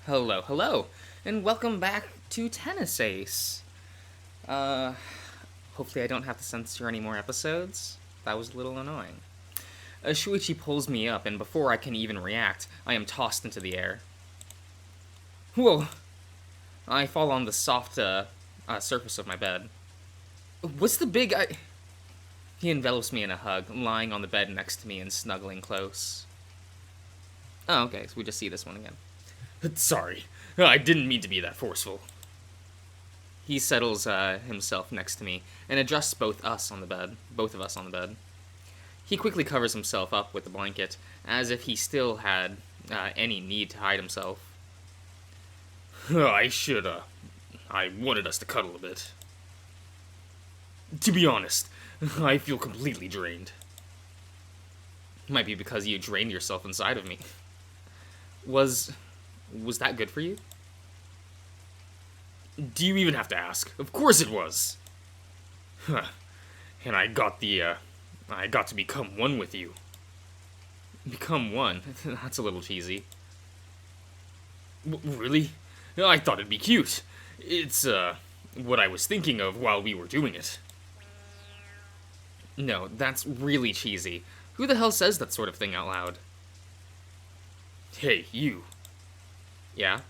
Hello, hello, and welcome back to Tennis Ace. Uh, Hopefully I don't have to censor any more episodes. That was a little annoying. Shuichi pulls me up, and before I can even react, I am tossed into the air. Whoa! I fall on the soft, surface of my bed. What's the big... He envelops me in a hug, lying on the bed next to me and snuggling close. Oh, okay, so we just see this one again. Sorry, I didn't mean to be that forceful. He settles himself next to me and adjusts both of us on the bed. He quickly covers himself up with the blanket, as if he still had any need to hide himself. I wanted us to cuddle a bit. To be honest, I feel completely drained. Might be because you drained yourself inside of me. Was that good for you? Do you even have to ask? Of course it was. And I got to become one with you. Become one? That's a little cheesy. Really? I thought it'd be cute. It's, what I was thinking of while we were doing it. No, that's really cheesy. Who the hell says that sort of thing out loud? Hey, you. Yeah?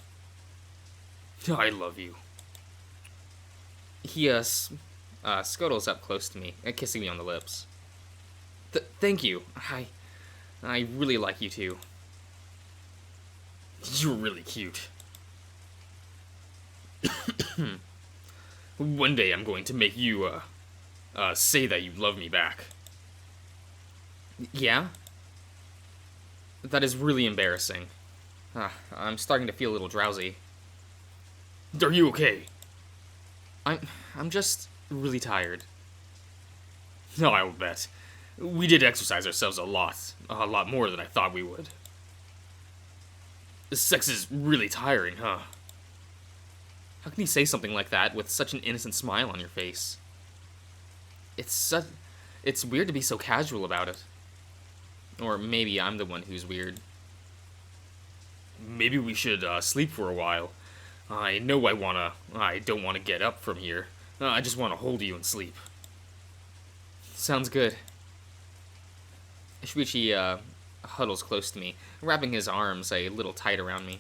I love you. He, scuttles up close to me, kissing me on the lips. Thank you. I really like you too. You're really cute. One day I'm going to make you, say that you love me back. Yeah? That is really embarrassing. I'm starting to feel a little drowsy. Are you okay? I'm just really tired. No, I'll bet. We did exercise ourselves a lot more than I thought we would. Sex is really tiring, huh? How can you say something like that with such an innocent smile on your face? It's weird to be so casual about it. Or maybe I'm the one who's weird. Maybe we should sleep for a while. I know I don't want to get up from here. I just want to hold you and sleep. Sounds good. Shuichi huddles close to me, wrapping his arms a little tight around me.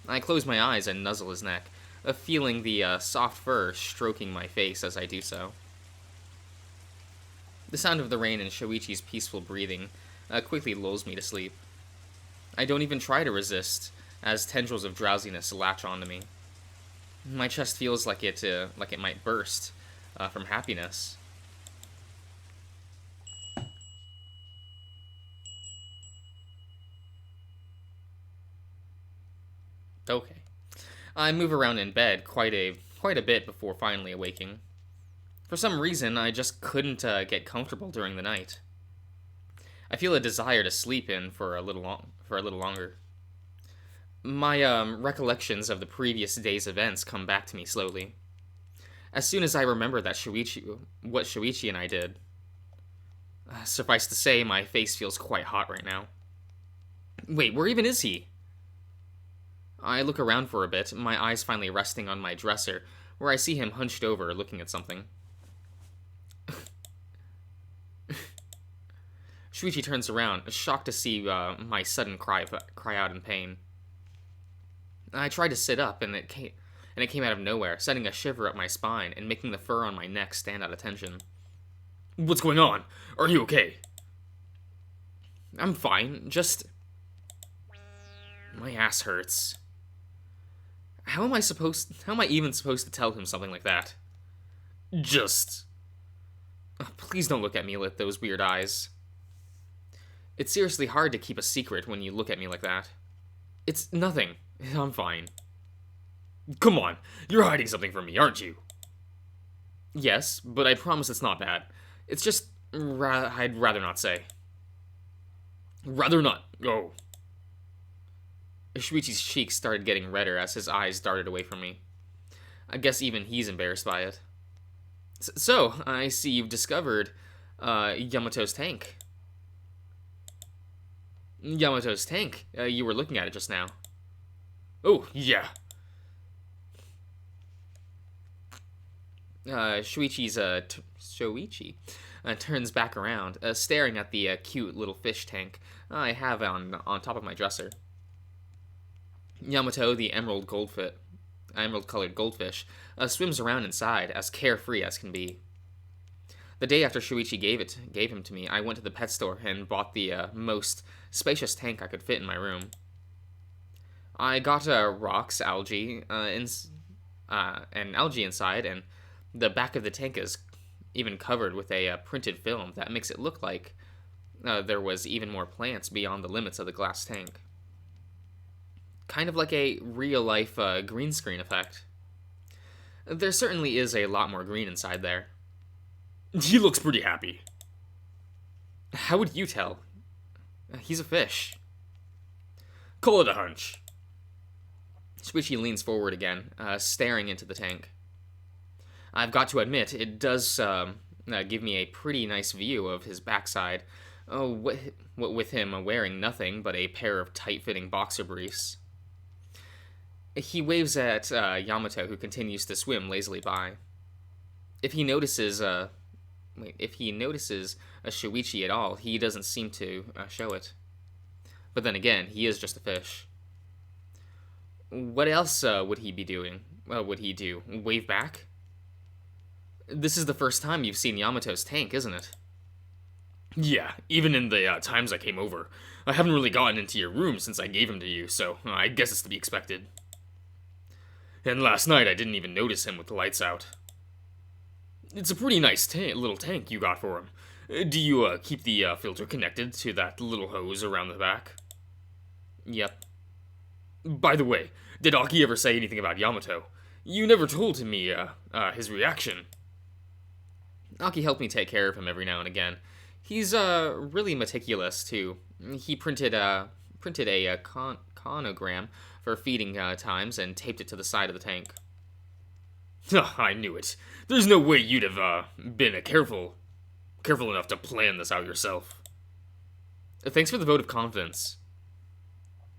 I close my eyes and nuzzle his neck, feeling the soft fur stroking my face as I do so. The sound of the rain and Shuichi's peaceful breathing quickly lulls me to sleep. I don't even try to resist, as tendrils of drowsiness latch onto me. My chest feels like it might burst from happiness. Okay. I move around in bed quite a bit before finally awaking. For some reason, I just couldn't get comfortable during the night. I feel a desire to sleep in for a little longer. My recollections of the previous day's events come back to me slowly. As soon as I remember what Shuichi and I did. Suffice to say, my face feels quite hot right now. Wait, where even is he? I look around for a bit, my eyes finally resting on my dresser, where I see him hunched over looking at something. Shuichi turns around, shocked to see my sudden cry out in pain. I tried to sit up, and it came out of nowhere, sending a shiver up my spine and making the fur on my neck stand at attention. What's going on? Are you okay? I'm fine, just... My ass hurts. How am I even supposed to tell him something like that? Just... Please don't look at me with those weird eyes. It's seriously hard to keep a secret when you look at me like that. It's nothing. I'm fine. Come on, you're hiding something from me, aren't you? Yes, but I promise it's not bad. It's just... I'd rather not say. Rather not. Oh. Shuichi's cheeks started getting redder as his eyes darted away from me. I guess even he's embarrassed by it. So, I see you've discovered Yamato's tank. Yamato's tank? You were looking at it just now. Oh, yeah. Shoichi turns back around, staring at the cute little fish tank I have on top of my dresser. Yamato, the emerald-colored goldfish, swims around inside, as carefree as can be. The day after Shuichi gave him to me, I went to the pet store and bought the most spacious tank I could fit in my room. I got rocks, algae, and algae inside, and the back of the tank is even covered with a printed film that makes it look like there was even more plants beyond the limits of the glass tank. Kind of like a real-life green screen effect. There certainly is a lot more green inside there. He looks pretty happy. How would you tell? He's a fish. Call it a hunch. Squishy leans forward again, staring into the tank. I've got to admit, it does give me a pretty nice view of his backside. Oh, with him wearing nothing but a pair of tight-fitting boxer briefs. He waves at Yamato, who continues to swim lazily by. If he notices a Shuichi at all, he doesn't seem to show it. But then again, he is just a fish. What else would he be doing? Would he do? Wave back? This is the first time you've seen Yamato's tank, isn't it? Yeah, even in the times I came over. I haven't really gotten into your room since I gave him to you, so I guess it's to be expected. And last night I didn't even notice him with the lights out. It's a pretty nice little tank you got for him. Do you keep the filter connected to that little hose around the back? Yep. By the way, did Aki ever say anything about Yamato? You never told me his reaction. Aki helped me take care of him every now and again. He's really meticulous too. He printed a conogram for feeding times and taped it to the side of the tank. I knew it. There's no way you'd have been careful enough to plan this out yourself. Thanks for the vote of confidence.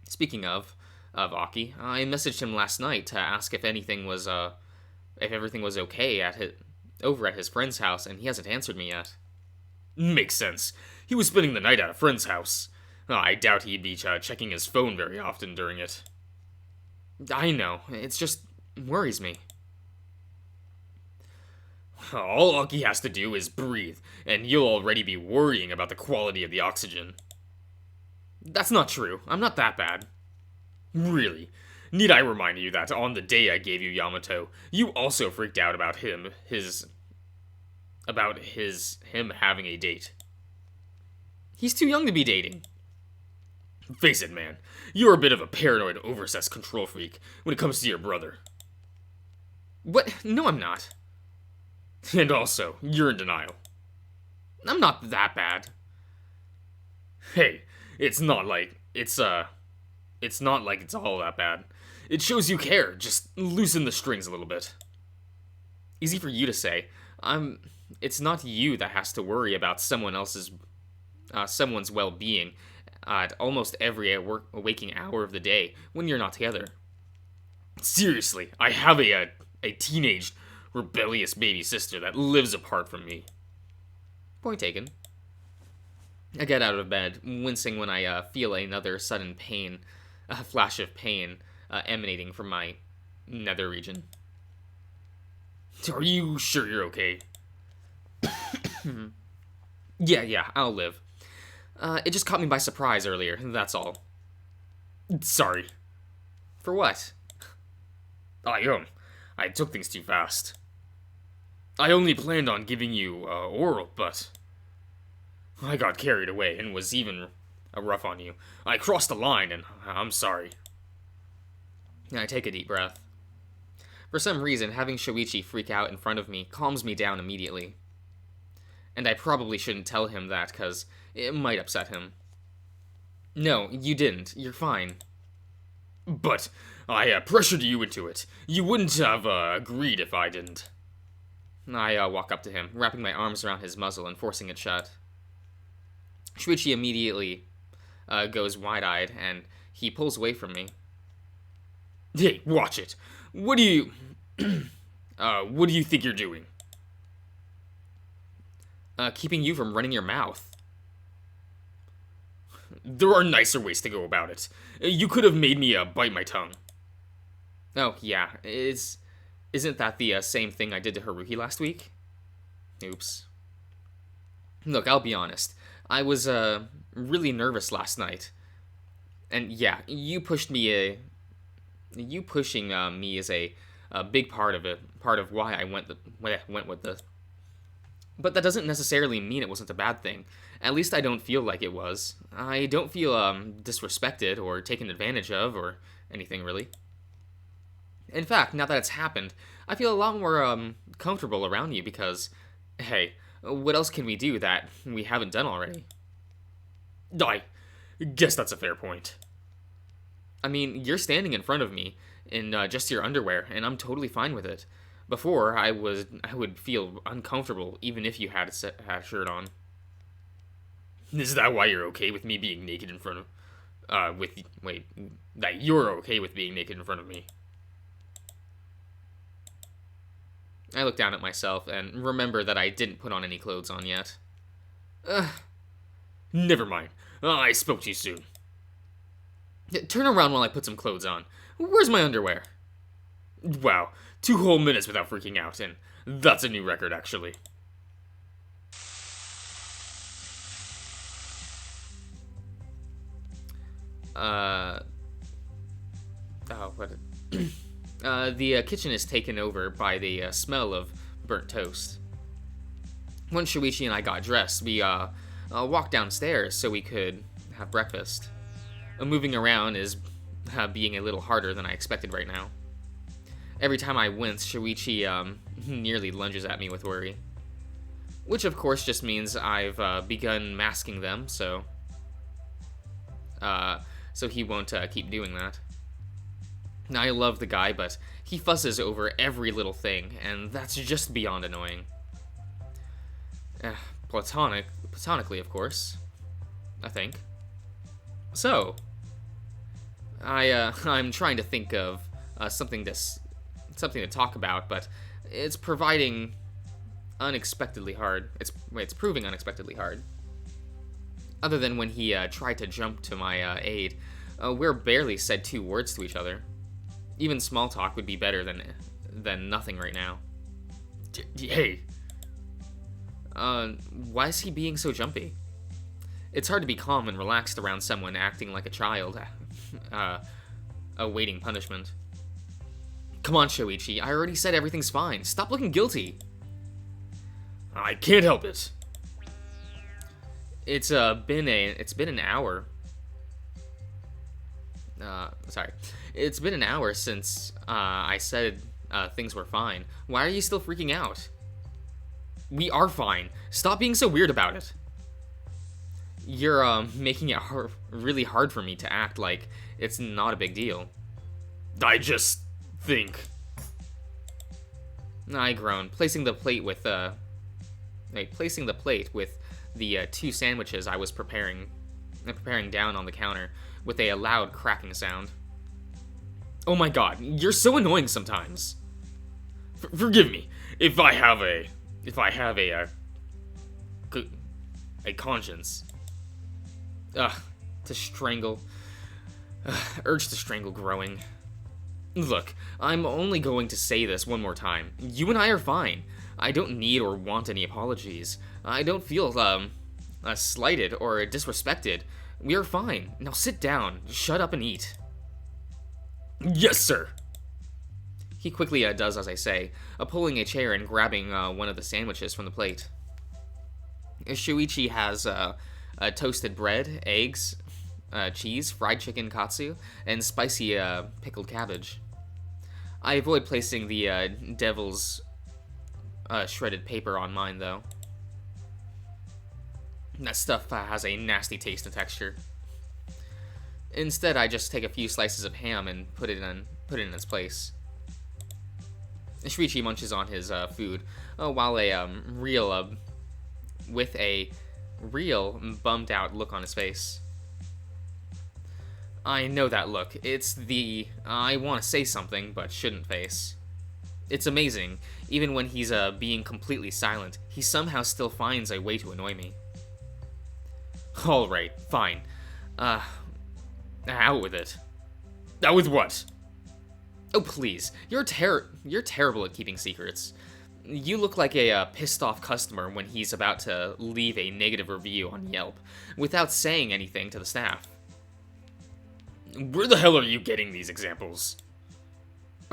Speaking of Aki, I messaged him last night to ask if everything was okay over at his friend's house, and he hasn't answered me yet. Makes sense. He was spending the night at a friend's house. I doubt he'd be checking his phone very often during it. I know. It's just worries me. All Aki has to do is breathe, and you'll already be worrying about the quality of the oxygen. That's not true. I'm not that bad. Really? Need I remind you that on the day I gave you Yamato, you also freaked out about him having a date? He's too young to be dating. Face it, man. You're a bit of a paranoid, overzealous control freak when it comes to your brother. What? No, I'm not. And also, you're in denial. I'm not that bad. Hey, it's not like it's all that bad. It shows you care. Just loosen the strings a little bit. Easy for you to say. It's not you that has to worry about someone's well-being at almost every waking hour of the day when you're not together. Seriously, I have a teenage, rebellious baby sister that lives apart from me. Point taken. I get out of bed, wincing when I feel another sudden pain, a flash of pain emanating from my nether region. Are you sure you're okay? Yeah, I'll live. It just caught me by surprise earlier, that's all. Sorry. For what? I took things too fast. I only planned on giving you oral, but I got carried away and was even rough on you. I crossed the line, and I'm sorry. I take a deep breath. For some reason, having Shoichi freak out in front of me calms me down immediately. And I probably shouldn't tell him that, because it might upset him. No, you didn't. You're fine. But I pressured you into it. You wouldn't have agreed if I didn't. I walk up to him, wrapping my arms around his muzzle and forcing it shut. Shuichi immediately goes wide-eyed, and he pulls away from me. Hey, watch it. What do you... what do you think you're doing? Keeping you from running your mouth. There are nicer ways to go about it. You could have made me bite my tongue. Oh, yeah. Isn't that the same thing I did to Haruhi last week? Oops. Look, I'll be honest. I was really nervous last night. And yeah, you pushing me is a big part of it, part of why I went with this. But that doesn't necessarily mean it wasn't a bad thing. At least I don't feel like it was. I don't feel disrespected or taken advantage of or anything really. In fact, now that it's happened, I feel a lot more comfortable around you because, hey, what else can we do that we haven't done already? I guess that's a fair point. I mean, you're standing in front of me in just your underwear, and I'm totally fine with it. Before, I would feel uncomfortable even if you had a shirt on. Is that why you're okay with me being naked in front of... that you're okay with being naked in front of me? I look down at myself and remember that I didn't put on any clothes on yet. Ugh. Never mind. I spoke too soon. Turn around while I put some clothes on. Where's my underwear? Wow, 2 whole minutes without freaking out, and that's a new record, actually. The kitchen is taken over by the smell of burnt toast. When Shuichi and I got dressed, we walked downstairs so we could have breakfast. Moving around is being a little harder than I expected right now. Every time I wince, Shuichi nearly lunges at me with worry. Which of course just means I've begun masking them, so he won't keep doing that. Now, I love the guy, but he fusses over every little thing, and that's just beyond annoying. Platonically, of course. I think. So, I'm trying to think of something to talk about, but it's proving unexpectedly hard. It's proving unexpectedly hard. Other than when he tried to jump to my aid, we're barely said 2 words to each other. Even small talk would be better than nothing right now. Hey. Why is he being so jumpy? It's hard to be calm and relaxed around someone acting like a child, awaiting punishment. Come on, Shoichi, I already said everything's fine. Stop looking guilty. I can't help it. It's been an hour. Sorry. It's been an hour since I said things were fine. Why are you still freaking out? We are fine. Stop being so weird about it. You're making it really hard for me to act like it's not a big deal. I just think. I groan, placing the plate with the 2 sandwiches I was preparing down on the counter with a loud cracking sound. Oh my god, you're so annoying sometimes. Forgive me if I have a conscience. To strangle. Urge to strangle growing. Look, I'm only going to say this one more time. You and I are fine. I don't need or want any apologies. I don't feel, slighted or disrespected. We are fine. Now sit down, shut up and eat. Yes, sir. He quickly does as I say, pulling a chair and grabbing one of the sandwiches from the plate. Shuichi has toasted bread, eggs, cheese, fried chicken katsu, and spicy pickled cabbage. I avoid placing the devil's shredded paper on mine, though. That stuff has a nasty taste and texture. Instead, I just take a few slices of ham and put it in its place. Shuichi munches on his food, while with a real bummed out look on his face. I know that look. It's the I want to say something but shouldn't face. It's amazing. Even when he's being completely silent, he somehow still finds a way to annoy me. Alright, fine. Out with it. Out with what? Oh, please. You're terrible at keeping secrets. You look like a pissed off customer when he's about to leave a negative review on Yelp without saying anything to the staff. Where the hell are you getting these examples?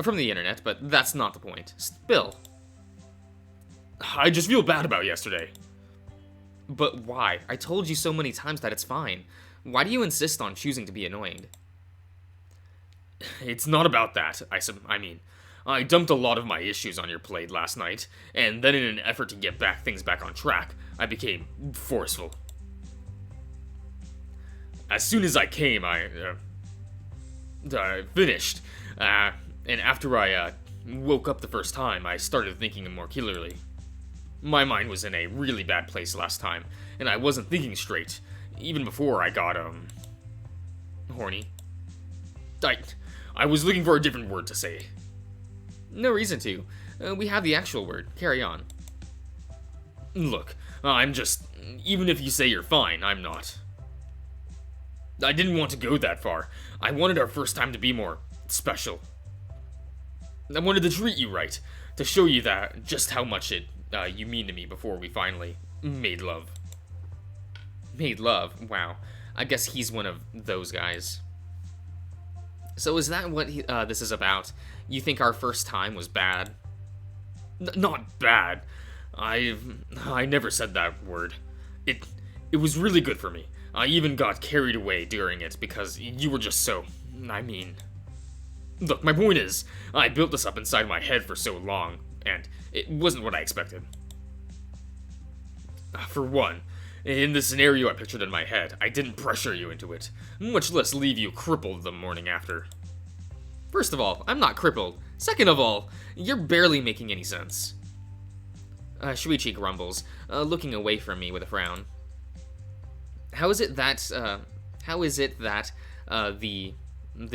From the internet, but that's not the point. Spill. I just feel bad about yesterday. But why? I told you so many times that it's fine. Why do you insist on choosing to be annoyed? It's not about that, I mean, I dumped a lot of my issues on your plate last night, and then in an effort to get things back on track, I became forceful. As soon as I came, I finished, and after I woke up the first time, I started thinking more clearly. My mind was in a really bad place last time, and I wasn't thinking straight, even before I got, horny. I was looking for a different word to say. No reason to. We have the actual word. Carry on. Look, even if you say you're fine, I'm not. I didn't want to go that far. I wanted our first time to be more special. I wanted to treat you right, to show you that just how much you mean to me before we finally made love. Made love? Wow. I guess he's one of those guys. So is that what this is about? You think our first time was bad? Not bad. I never said that word. It was really good for me. I even got carried away during it because you were just so... Look, my point is, I built this up inside my head for so long, and it wasn't what I expected. For one, in the scenario I pictured in my head, I didn't pressure you into it, much less leave you crippled the morning after. First of all, I'm not crippled. Second of all, you're barely making any sense. Shuichi grumbles, looking away from me with a frown. How is it that the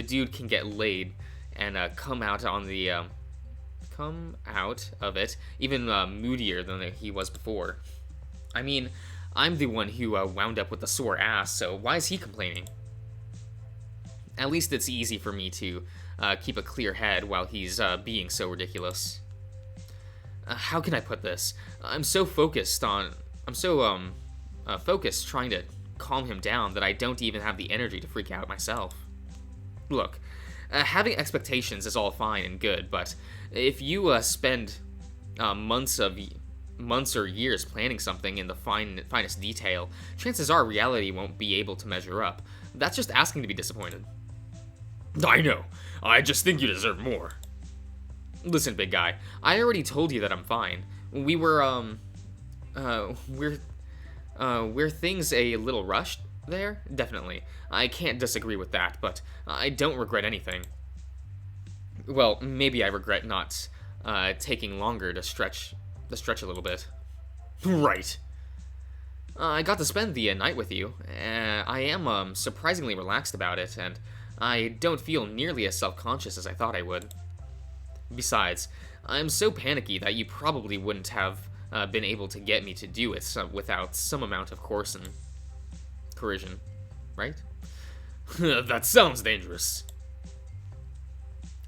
dude can get laid and come out of it even moodier than he was before? I mean, I'm the one who wound up with the sore ass, so why is he complaining? At least it's easy for me to keep a clear head while he's being so ridiculous. How can I put this? I'm so focused trying to calm him down that I don't even have the energy to freak out myself. Look, having expectations is all fine and good, but if you spend months or years planning something in the finest detail, chances are reality won't be able to measure up. That's just asking to be disappointed. I know. I just think you deserve more. Listen, big guy, I already told you that I'm fine. Were things a little rushed there? Definitely. I can't disagree with that, but I don't regret anything. Well, maybe I regret not taking longer to stretch a little bit. Right. I got to spend the night with you. I am surprisingly relaxed about it, and I don't feel nearly as self-conscious as I thought I would. Besides, I'm so panicky that you probably wouldn't have been able to get me to do it without some amount of coercion, right? That sounds dangerous.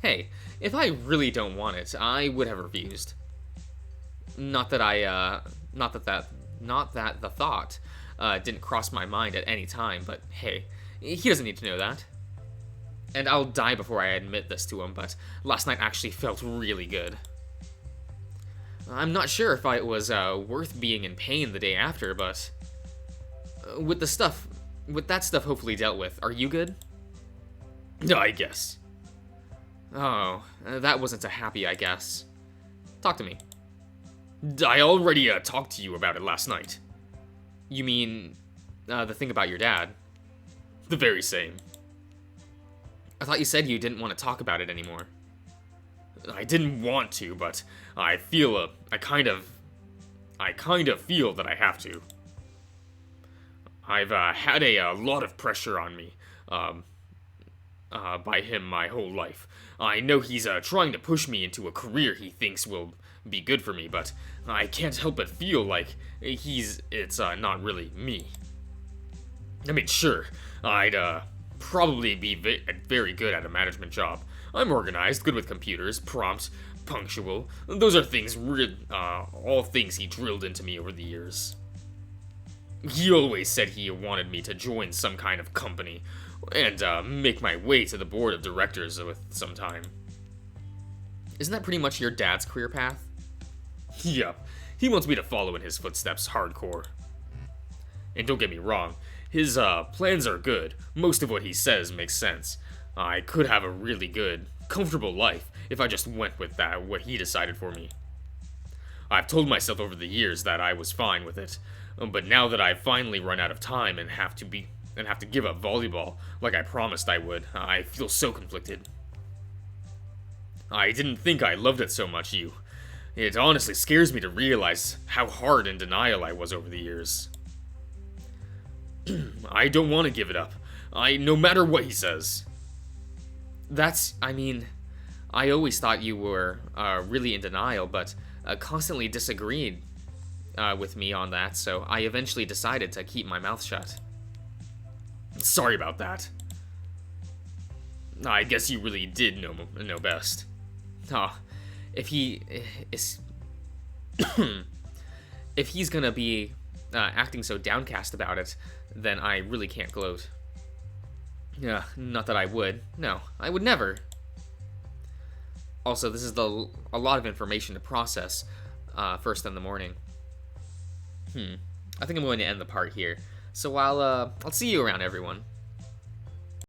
Hey, if I really don't want it, I would have refused. Not that the thought didn't cross my mind at any time, but hey, he doesn't need to know that. And I'll die before I admit this to him, but last night actually felt really good. I'm not sure if it was worth being in pain the day after, but with that stuff hopefully dealt with, are you good? I guess. Oh, that wasn't a happy I guess. Talk to me. I already talked to you about it last night. You mean the thing about your dad? The very same. I thought you said you didn't want to talk about it anymore. I didn't want to, but I kind of feel that I have to. I've had a lot of pressure on me, by him my whole life. I know he's trying to push me into a career he thinks will be good for me, but I can't help but feel like it's not really me. I mean, sure, I'd probably be very good at a management job. I'm organized, good with computers, prompt, punctual. Those are things, all things he drilled into me over the years. He always said he wanted me to join some kind of company and make my way to the board of directors with some time. Isn't that pretty much your dad's career path? Yup, he wants me to follow in his footsteps hardcore. And don't get me wrong, his plans are good. Most of what he says makes sense. I could have a really good, comfortable life if I just went with what he decided for me. I've told myself over the years that I was fine with it, but now that I've finally run out of time and have to give up volleyball like I promised I would, I feel so conflicted. I didn't think I loved it so much, you. It honestly scares me to realize how hard in denial I was over the years. I don't want to give it up. No matter what he says. I always thought you were really in denial, but constantly disagreed with me on that, so I eventually decided to keep my mouth shut. Sorry about that. I guess you really did know best. Oh, if he is, if he's gonna be acting so downcast about it, then I really can't gloat. Yeah, not that I would. No, I would never. Also, this is a lot of information to process first in the morning. I think I'm going to end the part here. So I'll see you around, everyone.